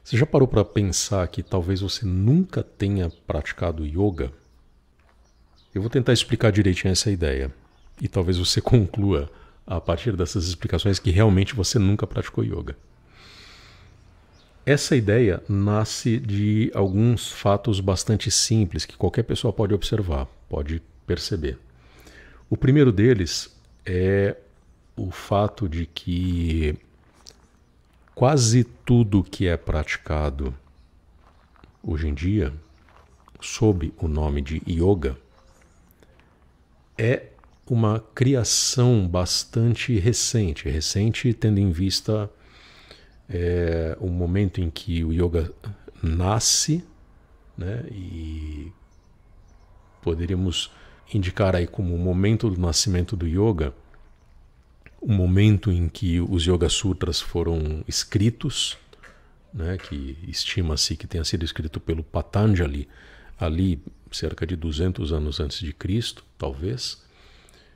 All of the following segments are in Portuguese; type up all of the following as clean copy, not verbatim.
Você já parou para pensar que talvez você nunca tenha praticado yoga? Eu vou tentar explicar direitinho essa ideia. E talvez você conclua, a partir dessas explicações, que realmente você nunca praticou yoga. Essa ideia nasce de alguns fatos bastante simples que qualquer pessoa pode observar, pode perceber. O primeiro deles é o fato de que quase tudo que é praticado hoje em dia, sob o nome de yoga, é uma criação bastante recente. Recente tendo em vista o momento em que o yoga nasce, né, e poderíamos indicar aí como o momento do nascimento do yoga, o momento em que os Yoga Sutras foram escritos, né, que estima-se que tenha sido escrito pelo Patanjali, ali cerca de 200 anos antes de Cristo, talvez.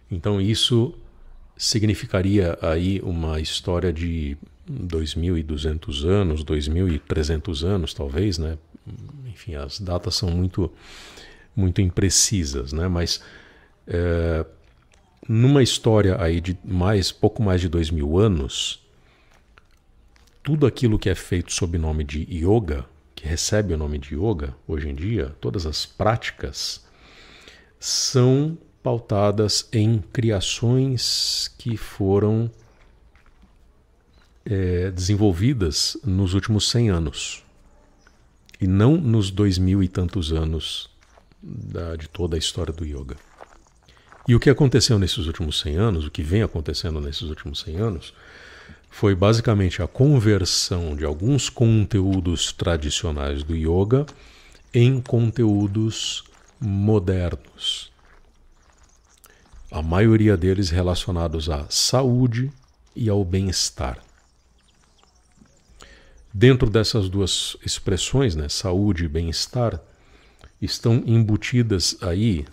Então isso significaria aí uma história de 2.200 anos, 2.300 anos, talvez, né? Enfim, as datas são muito imprecisas, né? Mas numa história aí de pouco mais de 2.000 anos, tudo aquilo que é feito sob o nome de yoga, que recebe o nome de yoga hoje em dia, todas as práticas são pautadas em criações que foram desenvolvidas nos últimos 100 anos e não nos 2.000 e tantos anos de toda a história do yoga. E o que aconteceu nesses últimos 100 anos, o que vem acontecendo nesses últimos 100 anos, foi basicamente a conversão de alguns conteúdos tradicionais do yoga em conteúdos modernos. A maioria deles relacionados à saúde e ao bem-estar. Dentro dessas duas expressões, né, saúde e bem-estar, estão embutidas aí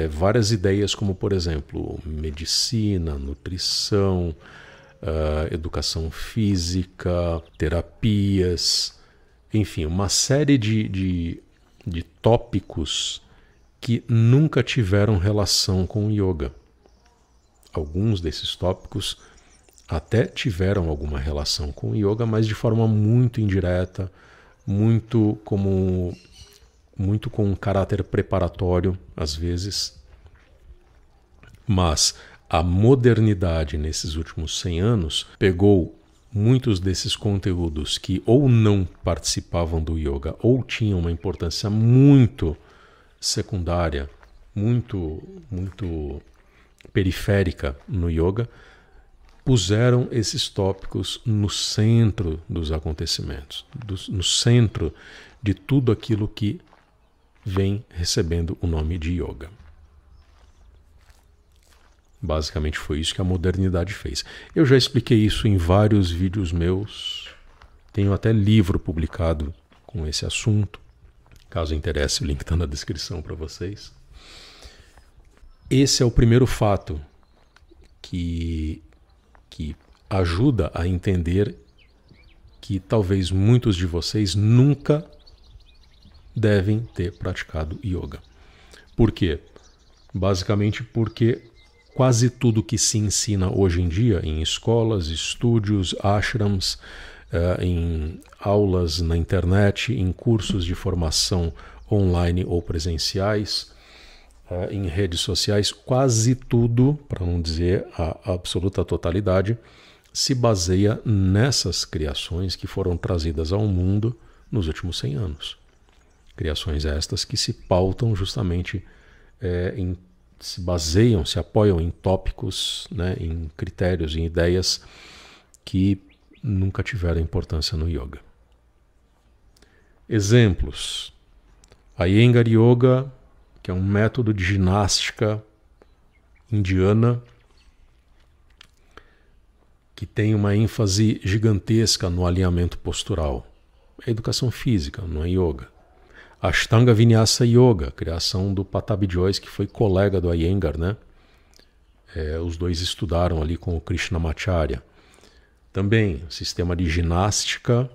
várias ideias como, por exemplo, medicina, nutrição, educação física, terapias, enfim, uma série de tópicos que nunca tiveram relação com o yoga. Alguns desses tópicos até tiveram alguma relação com o yoga, mas de forma muito indireta, muito com um caráter preparatório, às vezes. Mas a modernidade nesses últimos 100 anos pegou muitos desses conteúdos que ou não participavam do yoga ou tinham uma importância muito secundária, muito periférica no yoga, puseram esses tópicos no centro dos acontecimentos, no centro de tudo aquilo que vem recebendo o nome de yoga. Basicamente foi isso que a modernidade fez. Eu já expliquei isso em vários vídeos meus, tenho até livro publicado com esse assunto. Caso interesse, o link está na descrição para vocês. Esse é o primeiro fato que ajuda a entender que talvez muitos de vocês nunca devem ter praticado yoga. Por quê? Basicamente porque quase tudo que se ensina hoje em dia em escolas, estúdios, ashrams, em aulas na internet, em cursos de formação online ou presenciais, em redes sociais, quase tudo, para não dizer a absoluta totalidade, se baseia nessas criações que foram trazidas ao mundo nos últimos 100 anos. Criações estas que se pautam justamente se baseiam, se apoiam em tópicos, né, em critérios, em ideias que nunca tiveram importância no yoga. Exemplos. A Iyengar Yoga, que é um método de ginástica indiana que tem uma ênfase gigantesca no alinhamento postural. É educação física, não é yoga. Ashtanga Vinyasa Yoga, criação do Patabi Jois, que foi colega do Iyengar, né? Os dois estudaram ali com o Krishnamacharya. Também sistema de ginástica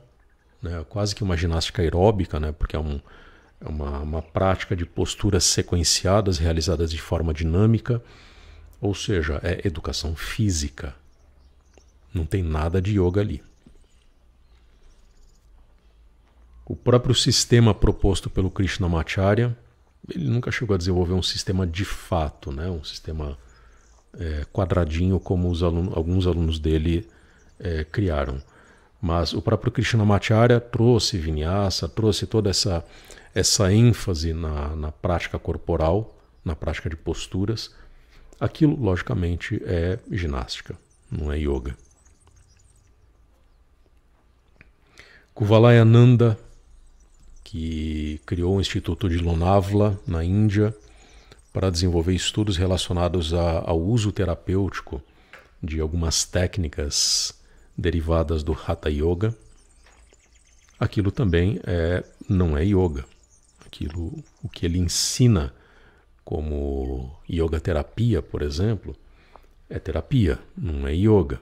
né? Quase que uma ginástica aeróbica, né? Porque é uma prática de posturas sequenciadas realizadas de forma dinâmica, ou seja, é educação física. Não tem nada de yoga ali. O próprio sistema proposto pelo Krishnamacharya, ele nunca chegou a desenvolver um sistema de fato, né? Um sistema quadradinho como alguns alunos dele criaram. Mas o próprio Krishnamacharya trouxe Vinyasa, trouxe toda essa ênfase na prática corporal, na prática de posturas. Aquilo, logicamente, é ginástica, não é yoga. Kuvalayananda, que criou o Instituto de Lonavala, na Índia, para desenvolver estudos relacionados ao uso terapêutico de algumas técnicas derivadas do Hatha Yoga. Aquilo também não é yoga. O que ele ensina como yoga terapia, por exemplo, é terapia, não é yoga.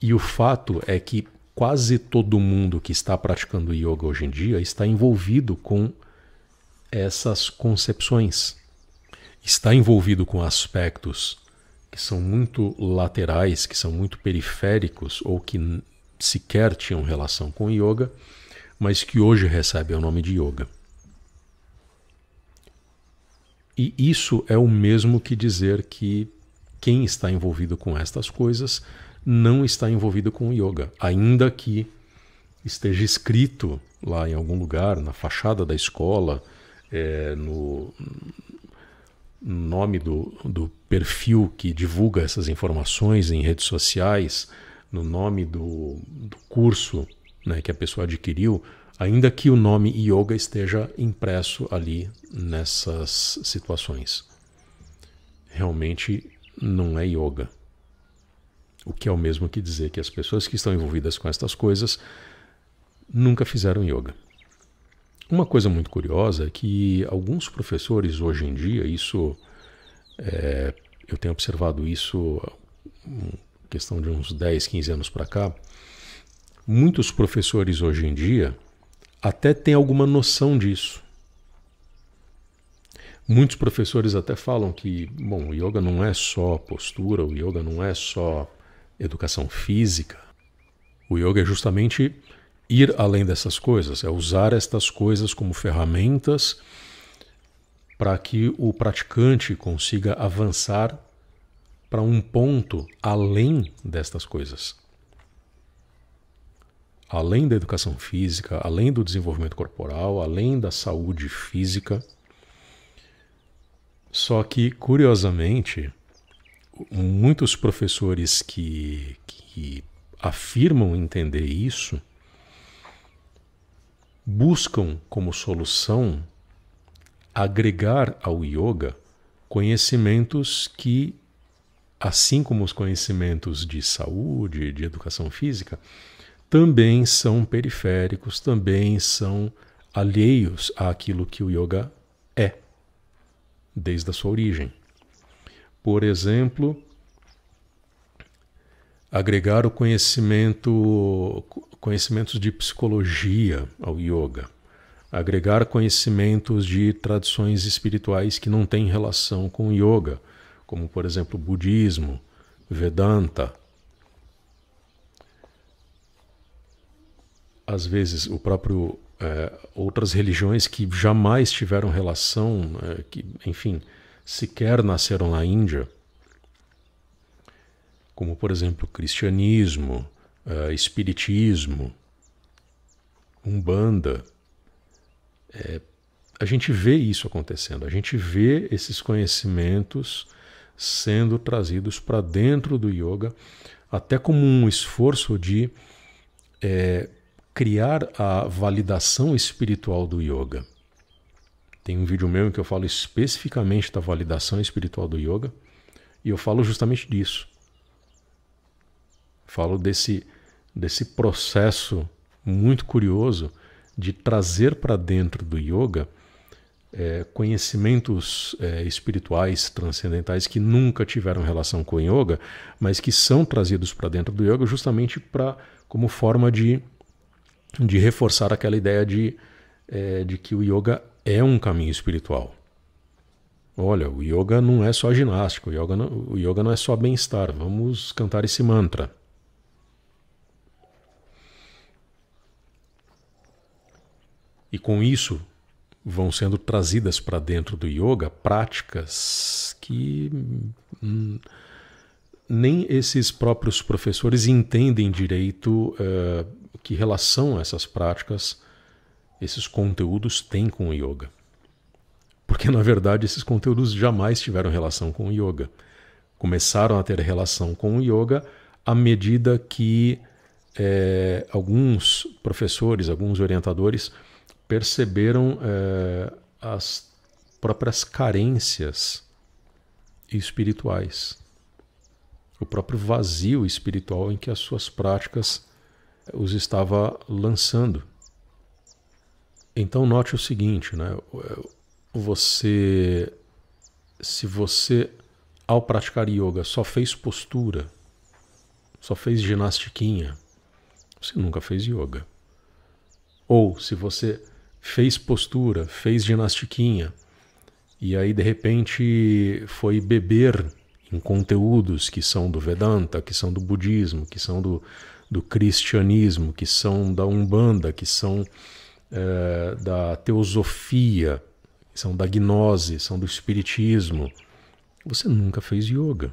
E o fato é que quase todo mundo que está praticando yoga hoje em dia está envolvido com essas concepções. Está envolvido com aspectos que são muito laterais, que são muito periféricos ou que sequer tinham relação com yoga, mas que hoje recebem o nome de yoga. E isso é o mesmo que dizer que quem está envolvido com estas coisas não está envolvido com yoga, ainda que esteja escrito lá em algum lugar, na fachada da escola, no nome do perfil que divulga essas informações em redes sociais, no nome do curso, né, que a pessoa adquiriu, ainda que o nome yoga esteja impresso ali nessas situações. Realmente não é yoga. O que é o mesmo que dizer que as pessoas que estão envolvidas com estas coisas nunca fizeram yoga. Uma coisa muito curiosa é que alguns professores hoje em dia, eu tenho observado isso questão de uns 10, 15 anos para cá, muitos professores hoje em dia até têm alguma noção disso. Muitos professores até falam que, o yoga não é só postura, o yoga não é só educação física. O yoga é justamente ir além dessas coisas, é usar estas coisas como ferramentas para que o praticante consiga avançar para um ponto além destas coisas. Além da educação física, além do desenvolvimento corporal, além da saúde física. Só que, curiosamente, muitos professores que afirmam entender isso buscam como solução agregar ao yoga conhecimentos que, assim como os conhecimentos de saúde, de educação física, também são periféricos, também são alheios àquilo que o yoga é, desde a sua origem. Por exemplo, agregar o conhecimentos de psicologia ao yoga, agregar conhecimentos de tradições espirituais que não têm relação com o yoga, como, por exemplo, budismo, Vedanta. Às vezes, outras religiões que jamais tiveram relação, que, enfim, sequer nasceram na Índia, como, por exemplo, cristianismo, espiritismo, umbanda. A gente vê isso acontecendo, a gente vê esses conhecimentos sendo trazidos para dentro do yoga, até como um esforço de criar a validação espiritual do yoga. Tem um vídeo meu em que eu falo especificamente da validação espiritual do yoga, e eu falo justamente disso. Falo desse processo muito curioso de trazer para dentro do yoga conhecimentos espirituais, transcendentais, que nunca tiveram relação com o yoga, mas que são trazidos para dentro do yoga justamente como forma de de reforçar aquela ideia de que o yoga é um caminho espiritual. Olha, o yoga não é só ginástica, o yoga não é só bem-estar. Vamos cantar esse mantra. E com isso vão sendo trazidas para dentro do yoga práticas que nem esses próprios professores entendem direito que relação essas práticas, esses conteúdos têm com o yoga. Porque, na verdade, esses conteúdos jamais tiveram relação com o yoga. Começaram a ter relação com o yoga à medida que alguns professores, alguns orientadores perceberam as próprias carências espirituais, o próprio vazio espiritual em que as suas práticas os estava lançando. Então note o seguinte, né? Se você, ao praticar yoga, só fez postura, só fez ginastiquinha, você nunca fez yoga. Ou se você fez postura, fez ginastiquinha, e aí de repente foi beber em conteúdos que são do Vedanta, que são do budismo, que são do cristianismo, que são da Umbanda, que são da teosofia, que são da gnose, são do espiritismo, você nunca fez yoga.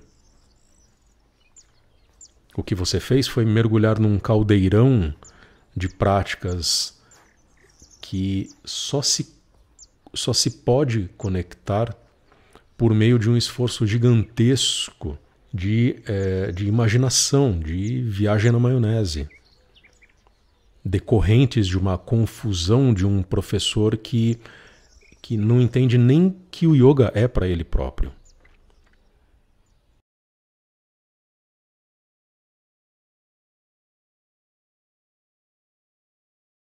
O que você fez foi mergulhar num caldeirão de práticas que só se pode conectar por meio de um esforço gigantesco de imaginação, de viagem na maionese, decorrentes de uma confusão de um professor que não entende nem que o yoga é para ele próprio.